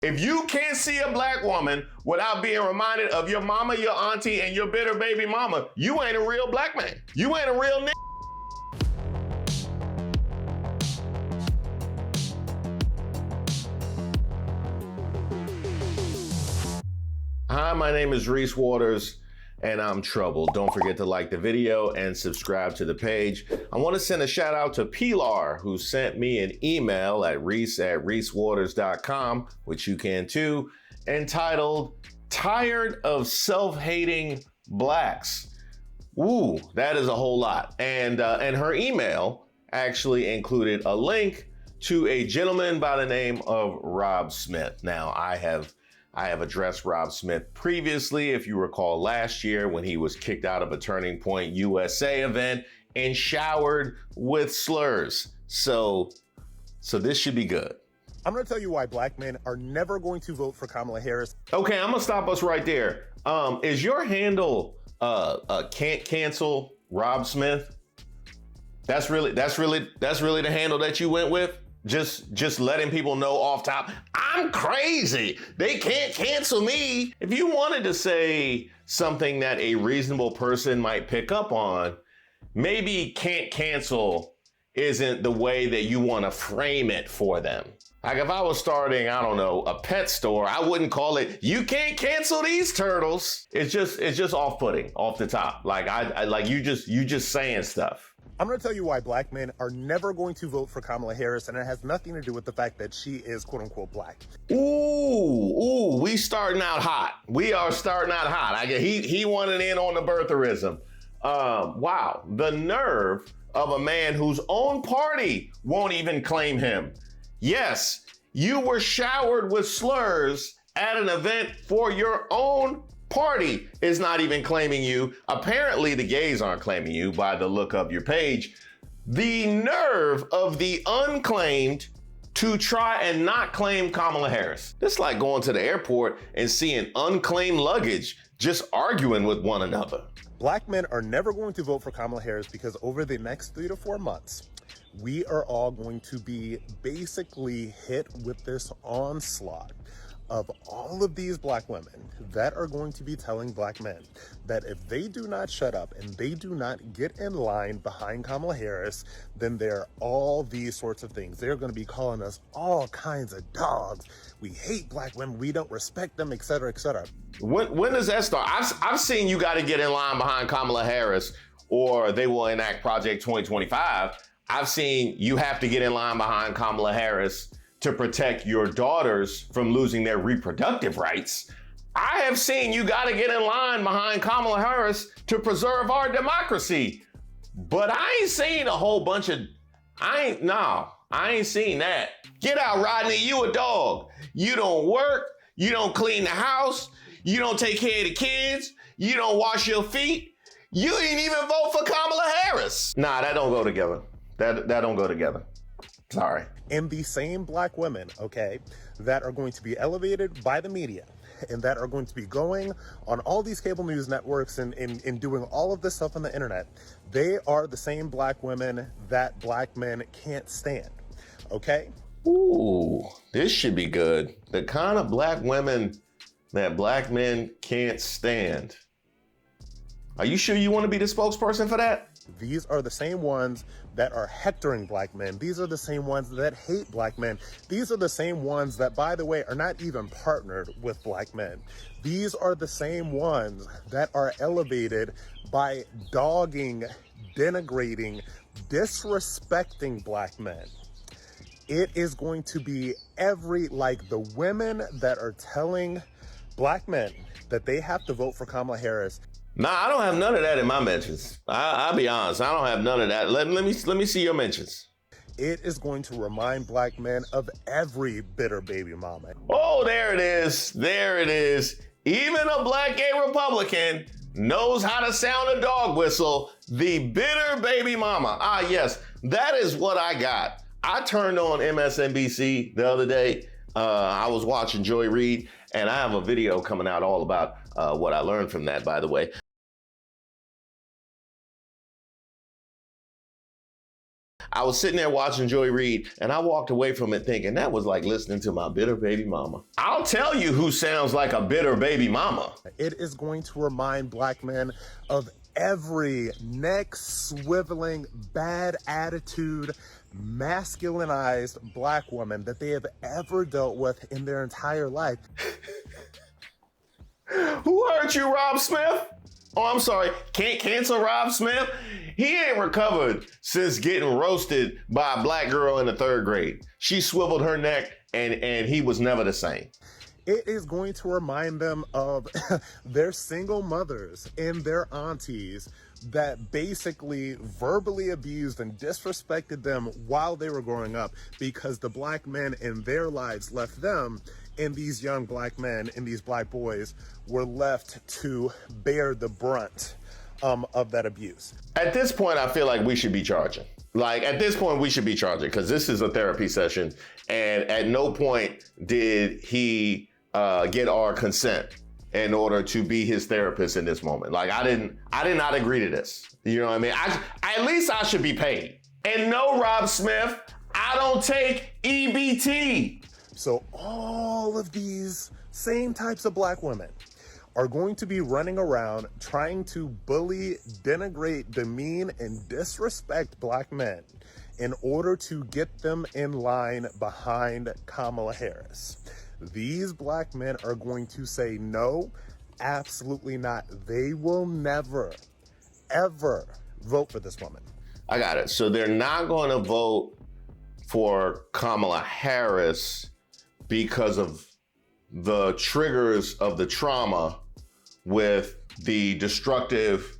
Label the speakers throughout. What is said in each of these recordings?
Speaker 1: If you can't see a black woman without being reminded of your mama, your auntie, and your bitter baby mama, you ain't a real black man. You ain't a real nigga. Hi, my name is Reese Waters, and I'm troubled. Don't forget to like the video and subscribe to the page. I want to send a shout out to Pilar, who sent me an email at reese@reesewaters.com, which you can too, entitled, "Tired of Self-Hating Blacks." Ooh, that is a whole lot. And her email actually included a link to a gentleman by the name of Rob Smith. Now, I have addressed Rob Smith previously, if you recall last year when he was kicked out of a Turning Point USA event and showered with slurs. So this should be good.
Speaker 2: I'm gonna tell you why black men are never going to vote for Kamala Harris.
Speaker 1: Okay, I'm gonna stop us right there. Is your handle can't cancel Rob Smith? That's really the handle that you went with? Just letting people know off top, I'm crazy. They can't cancel me. If you wanted to say something that a reasonable person might pick up on, maybe can't cancel isn't the way that you want to frame it for them. Like if I was starting, I don't know, a pet store, I wouldn't call it, "You can't cancel these turtles." It's just off-putting off the top. Like I like you just saying stuff.
Speaker 2: I'm gonna tell you why black men are never going to vote for Kamala Harris, and it has nothing to do with the fact that she is quote unquote black.
Speaker 1: Ooh, we starting out hot. We are starting out hot. He wanted in on the birtherism. Wow, the nerve of a man whose own party won't even claim him. Yes, you were showered with slurs at an event for your own party is not even claiming you. Apparently the gays aren't claiming you by the look of your page. The nerve of the unclaimed to try and not claim Kamala Harris. It's like going to the airport and seeing unclaimed luggage just arguing with one another.
Speaker 2: Black men are never going to vote for Kamala Harris because over the next 3 to 4 months, we are all going to be basically hit with this onslaught of all of these black women that are going to be telling black men that if they do not shut up and they do not get in line behind Kamala Harris, then they're all these sorts of things. They're going to be calling us all kinds of dogs. We hate black women. We don't respect them, et cetera, et cetera.
Speaker 1: When does that start? I've seen you got to get in line behind Kamala Harris or they will enact Project 2025. I've seen you have to get in line behind Kamala Harris to protect your daughters from losing their reproductive rights. I have seen you gotta get in line behind Kamala Harris to preserve our democracy. But I ain't seen a whole bunch of, I ain't seen that. Get out, Rodney, you a dog. You don't work, you don't clean the house, you don't take care of the kids, you don't wash your feet, you didn't even vote for Kamala Harris. Nah, that don't go together. That don't go together. Sorry.
Speaker 2: And the same black women, okay, that are going to be elevated by the media and that are going to be going on all these cable news networks and doing all of this stuff on the internet, they are the same black women that black men can't stand, okay?
Speaker 1: Ooh, this should be good. The kind of black women that black men can't stand. Are you sure you want to be the spokesperson for that?
Speaker 2: These are the same ones that are hectoring black men. These are the same ones that hate black men. These are the same ones that, by the way, are not even partnered with black men. These are the same ones that are elevated by dogging, denigrating, disrespecting black men. It is going to be the women that are telling black men that they have to vote for Kamala Harris.
Speaker 1: Nah, I don't have none of that in my mentions. I'll be honest, I don't have none of that. Let me see your mentions.
Speaker 2: It is going to remind black men of every bitter baby mama.
Speaker 1: Oh, there it is. There it is. Even a black gay Republican knows how to sound a dog whistle. The bitter baby mama. Ah, yes, that is what I got. I turned on MSNBC the other day. I was watching Joy Reid, and I have a video coming out all about what I learned from that, by the way. I was sitting there watching Joy Reid, and I walked away from it thinking that was like listening to my bitter baby mama. I'll tell you who sounds like a bitter baby mama.
Speaker 2: It is going to remind black men of every neck swiveling, bad attitude, masculinized black woman that they have ever dealt with in their entire life.
Speaker 1: Who hurt you, Rob Smith? Oh, I'm sorry. Can't cancel Rob Smith? He ain't recovered since getting roasted by a black girl in the 3rd grade. She swiveled her neck and he was never the same.
Speaker 2: It is going to remind them of their single mothers and their aunties that basically verbally abused and disrespected them while they were growing up because the black men in their lives left them, and these young black men and these black boys were left to bear the brunt of that abuse.
Speaker 1: At this point, I feel like we should be charging. Like, at this point, we should be charging because this is a therapy session, and at no point did he get our consent in order to be his therapist in this moment. Like, I did not agree to this. You know what I mean? At least I should be paid. And no, Rob Smith, I don't take EBT.
Speaker 2: So all of these same types of black women are going to be running around trying to bully, denigrate, demean, and disrespect black men in order to get them in line behind Kamala Harris. These black men are going to say no, absolutely not. They will never, ever vote for this woman.
Speaker 1: I got it. So they're not going to vote for Kamala Harris because of the triggers of the trauma with the destructive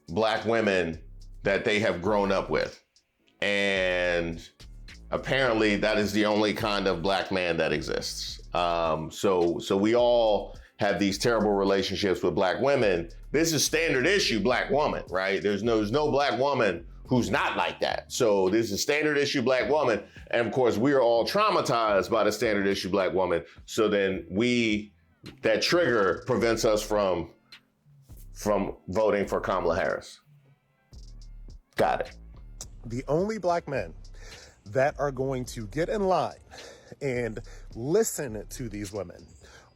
Speaker 1: black women that they have grown up with. And apparently that is the only kind of black man that exists. So we all have these terrible relationships with black women. This is standard issue black woman, right? There's no black woman who's not like that. So this is standard issue black woman. And of course, we are all traumatized by the standard issue black woman. So then that trigger prevents us from voting for Kamala Harris. Got it.
Speaker 2: The only black men that are going to get in line and listen to these women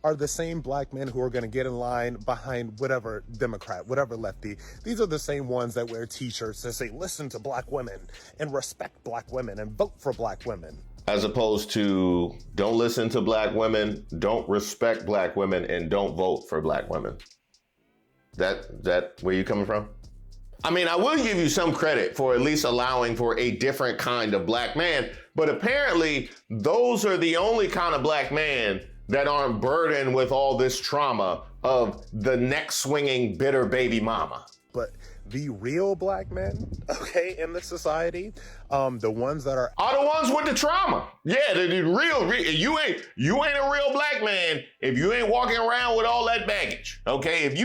Speaker 2: are the same black men who are going to get in line behind whatever Democrat, whatever lefty. These are the same ones that wear t-shirts that say, listen to black women and respect black women and vote for black women.
Speaker 1: As opposed to don't listen to black women, don't respect black women, and don't vote for black women. That where you coming from? I mean, I will give you some credit for at least allowing for a different kind of black man, but apparently those are the only kind of black man that aren't burdened with all this trauma of the neck swinging bitter baby mama.
Speaker 2: But the real black men, okay, in this society, the ones that are
Speaker 1: the ones with the trauma. Yeah, the real, you ain't a real black man if you ain't walking around with all that baggage. Okay, if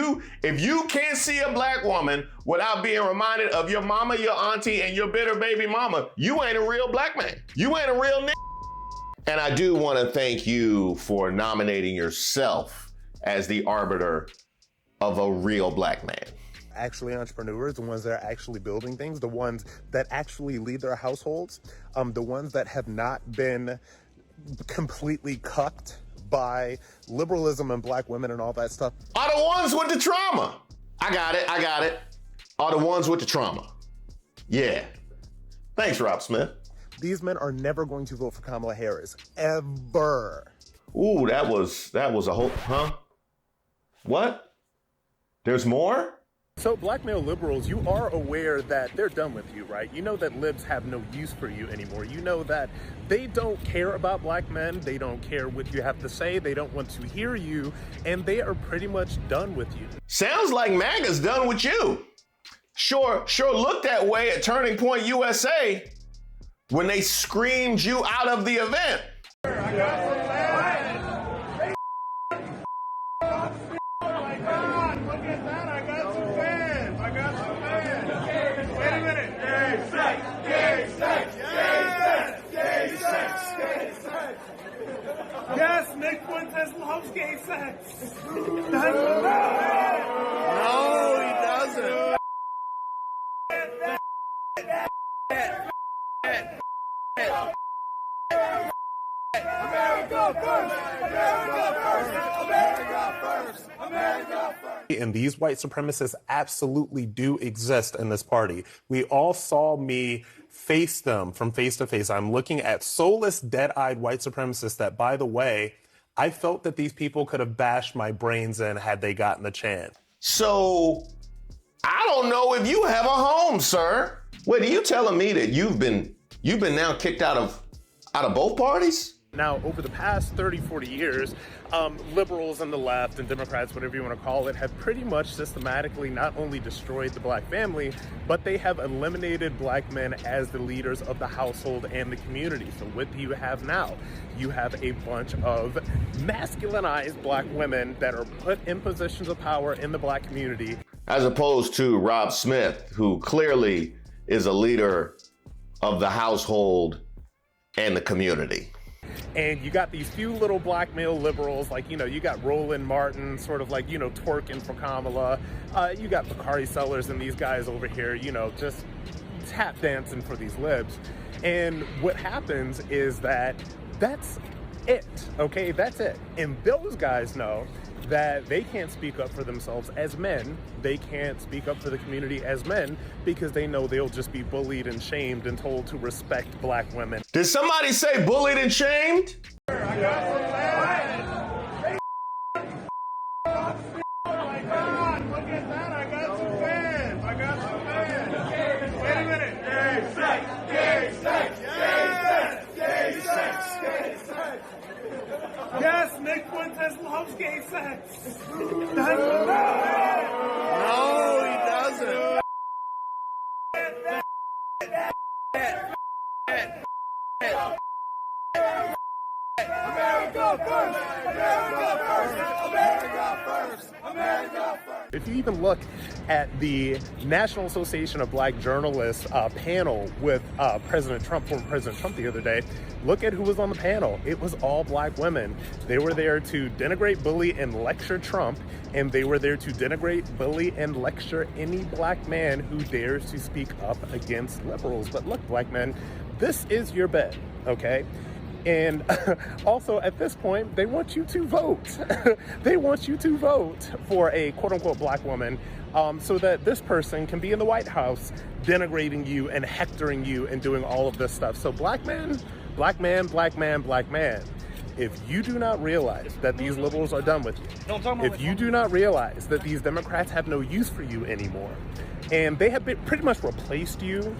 Speaker 1: you can't see a black woman without being reminded of your mama, your auntie, and your bitter baby mama, you ain't a real black man. You ain't a real nigga. And I do want to thank you for nominating yourself as the arbiter of a real black man.
Speaker 2: Actually entrepreneurs, the ones that are actually building things, the ones that actually lead their households, the ones that have not been completely cucked by liberalism and black women and all that stuff.
Speaker 1: Are the ones with the trauma. I got it. Are the ones with the trauma. Yeah. Thanks, Rob Smith.
Speaker 2: These men are never going to vote for Kamala Harris, ever.
Speaker 1: Ooh, that was a whole, huh? What? There's more?
Speaker 2: So black male liberals, you are aware that they're done with you, right? You know that libs have no use for you anymore. You know that they don't care about black men. They don't care what you have to say. They don't want to hear you. And they are pretty much done with you.
Speaker 1: Sounds like MAGA's done with you. Sure looked that way at Turning Point USA when they screamed you out of the event.
Speaker 3: Yes, Nick Fuentes loves gay sex. No, he doesn't.
Speaker 2: And these white supremacists absolutely do exist in this party. We all saw me face them from face to face. I'm looking at soulless, dead-eyed white supremacists that, by the way, I felt that these people could have bashed my brains in had they gotten the chance.
Speaker 1: So, I don't know if you have a home, sir. Wait, are you telling me that you've been now kicked out of both parties?
Speaker 2: Now, over the past 30, 40 years, liberals and the left and Democrats, whatever you want to call it, have pretty much systematically not only destroyed the black family, but they have eliminated black men as the leaders of the household and the community. So what do you have now? You have a bunch of masculinized black women that are put in positions of power in the black community.
Speaker 1: As opposed to Rob Smith, who clearly is a leader of the household and the community.
Speaker 2: And you got these few little black male liberals, like, you got Roland Martin, sort of like, twerking for Kamala. You got Bakari Sellers and these guys over here, just tap dancing for these libs. And what happens is that's it, okay? That's it. And those guys know that they can't speak up for themselves as men. They can't speak up for the community as men because they know they'll just be bullied and shamed and told to respect black women.
Speaker 1: Did somebody say bullied and shamed?
Speaker 3: Yes, Nick Fuentes loves gay sex.
Speaker 1: No, he doesn't.
Speaker 3: America first! America first! America first! America first!
Speaker 2: If you even look at the National Association of Black Journalists panel with former President Trump the other day, look at who was on the panel. It was all black women. They were there to denigrate, bully, and lecture Trump, and they were there to denigrate, bully, and lecture any black man who dares to speak up against liberals. But look, black men, this is your bed, okay? And also at this point, they want you to vote. They want you to vote for a quote unquote black woman so that this person can be in the White House denigrating you and hectoring you and doing all of this stuff. So black man, black man, black man, black man. If you do not realize that these liberals are done with you, if you do not realize that these Democrats have no use for you anymore, and they have pretty much replaced you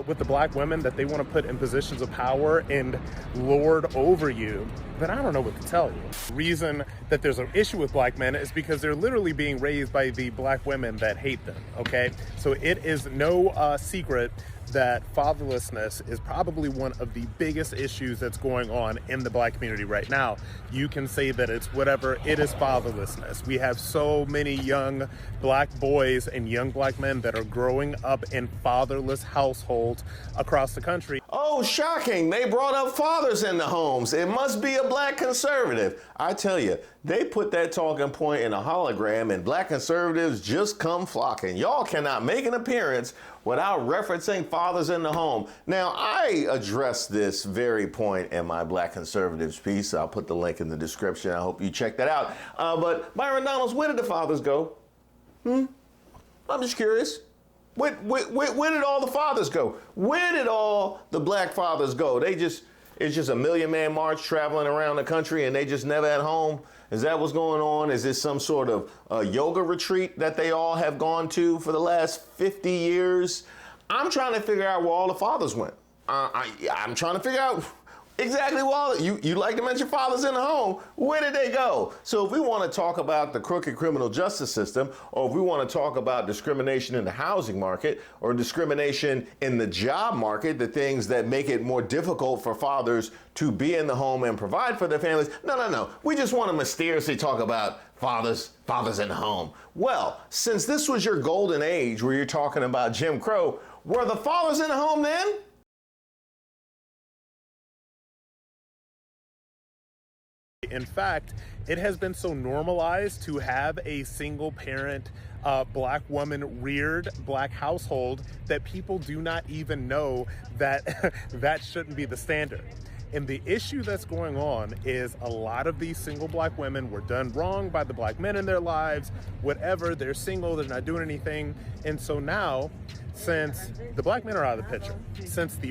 Speaker 2: with the black women that they want to put in positions of power and lord over you, then I don't know what to tell you. The reason that there's an issue with black men is because they're literally being raised by the black women that hate them, okay? So it is no secret that fatherlessness is probably one of the biggest issues that's going on in the black community right now. You can say that it's whatever, it is fatherlessness. We have so many young black boys and young black men that are growing up in fatherless households across the country.
Speaker 1: Oh, shocking. They brought up fathers in the homes. It must be a black conservative. I tell you, they put that talking point in a hologram and black conservatives just come flocking. Y'all cannot make an appearance without referencing fathers in the home. Now, I addressed this very point in my Black Conservatives piece. I'll put the link in the description. I hope you check that out. But Byron Donalds, where did the fathers go? I'm just curious. Where did all the fathers go? Where did all the black fathers go? It's just a Million Man March traveling around the country and they just never at home? Is that what's going on? Is this some sort of yoga retreat that they all have gone to for the last 50 years? I'm trying to figure out where all the fathers went. I'm trying to figure out exactly where you like to mention fathers in the home. Where did they go? So if we want to talk about the crooked criminal justice system, or if we want to talk about discrimination in the housing market, or discrimination in the job market, the things that make it more difficult for fathers to be in the home and provide for their families, no. We just want to mysteriously talk about fathers in the home. Well, since this was your golden age where you're talking about Jim Crow, were the fathers in the home then?
Speaker 2: In fact, it has been so normalized to have a single parent, black woman reared black household that people do not even know that that shouldn't be the standard. And the issue that's going on is a lot of these single black women were done wrong by the black men in their lives, whatever, they're single, they're not doing anything. And so now, since the black men are out of the picture, since the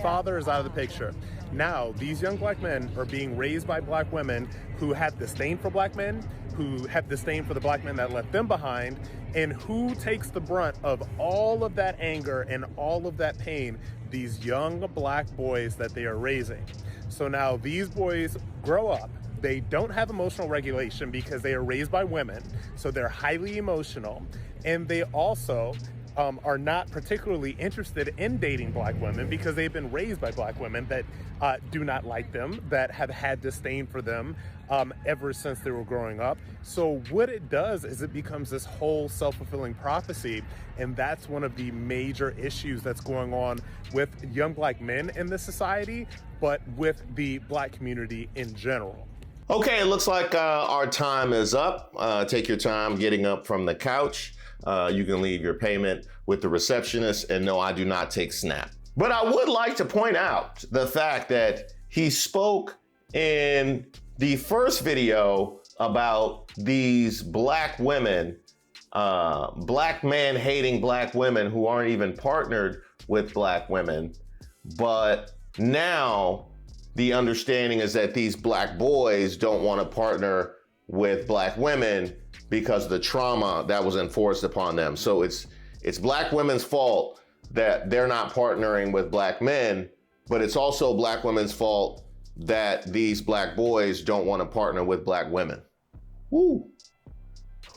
Speaker 2: father is out of the picture, now these young black men are being raised by black women who have disdain for black men, who have disdain for the black men that left them behind, and who takes the brunt of all of that anger and all of that pain? These young black boys that they are raising. So now these boys grow up, they don't have emotional regulation because they are raised by women, so they're highly emotional, and they also are not particularly interested in dating black women because they've been raised by black women that do not like them, that have had disdain for them ever since they were growing up. So what it does is it becomes this whole self-fulfilling prophecy, and that's one of the major issues that's going on with young black men in this society, but with the black community in general.
Speaker 1: Okay, it looks like our time is up. Take your time getting up from the couch. You can leave your payment with the receptionist, and no, I do not take Snap. But I would like to point out the fact that he spoke in the first video about these black women, black men hating black women who aren't even partnered with black women. But now the understanding is that these black boys don't want to partner with black women because of the trauma that was enforced upon them. So it's black women's fault that they're not partnering with black men, but it's also black women's fault that these black boys don't want to partner with black women. Woo.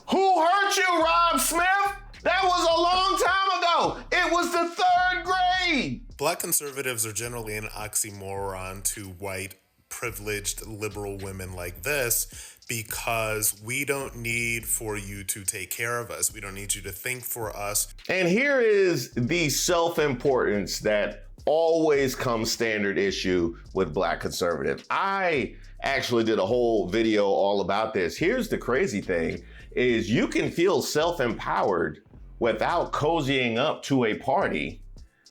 Speaker 1: Who hurt you, Rob Smith? That was a long time ago. It was the 3rd grade.
Speaker 2: Black conservatives are generally an oxymoron to white, privileged, liberal women like this, because we don't need for you to take care of us. We don't need you to think for us.
Speaker 1: And here is the self-importance that always comes standard issue with black conservatives. I actually did a whole video all about this. Here's the crazy thing, is you can feel self-empowered without cozying up to a party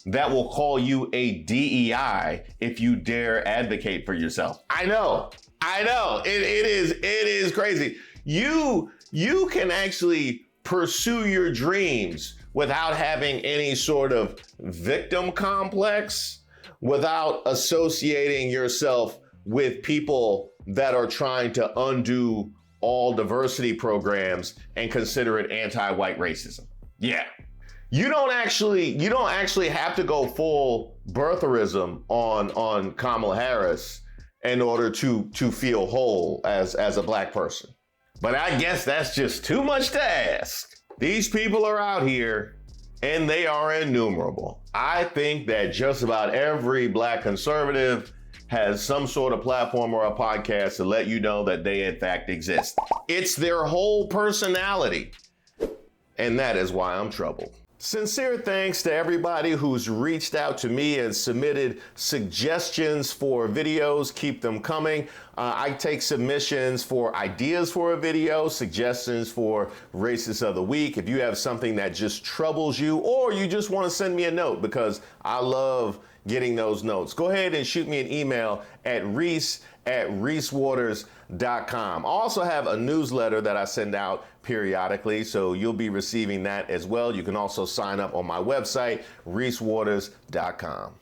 Speaker 1: that will call you a DEI if you dare advocate for yourself. I know. It is crazy. You can actually pursue your dreams without having any sort of victim complex, without associating yourself with people that are trying to undo all diversity programs and consider it anti-white racism. Yeah. You don't actually have to go full birtherism on Kamala Harris in order to feel whole as a black person. But I guess that's just too much to ask. These people are out here and they are innumerable. I think that just about every black conservative has some sort of platform or a podcast to let you know that they in fact exist. It's their whole personality. And that is why I'm troubled. Sincere thanks to everybody who's reached out to me and submitted suggestions for videos. Keep them coming. I take submissions for ideas for a video, suggestions for Racist of the Week. If you have something that just troubles you, or you just want to send me a note, because I love getting those notes, go ahead and shoot me an email at reese@reesewaters.com. I also have a newsletter that I send out periodically, so you'll be receiving that as well. You can also sign up on my website, reesewaters.com.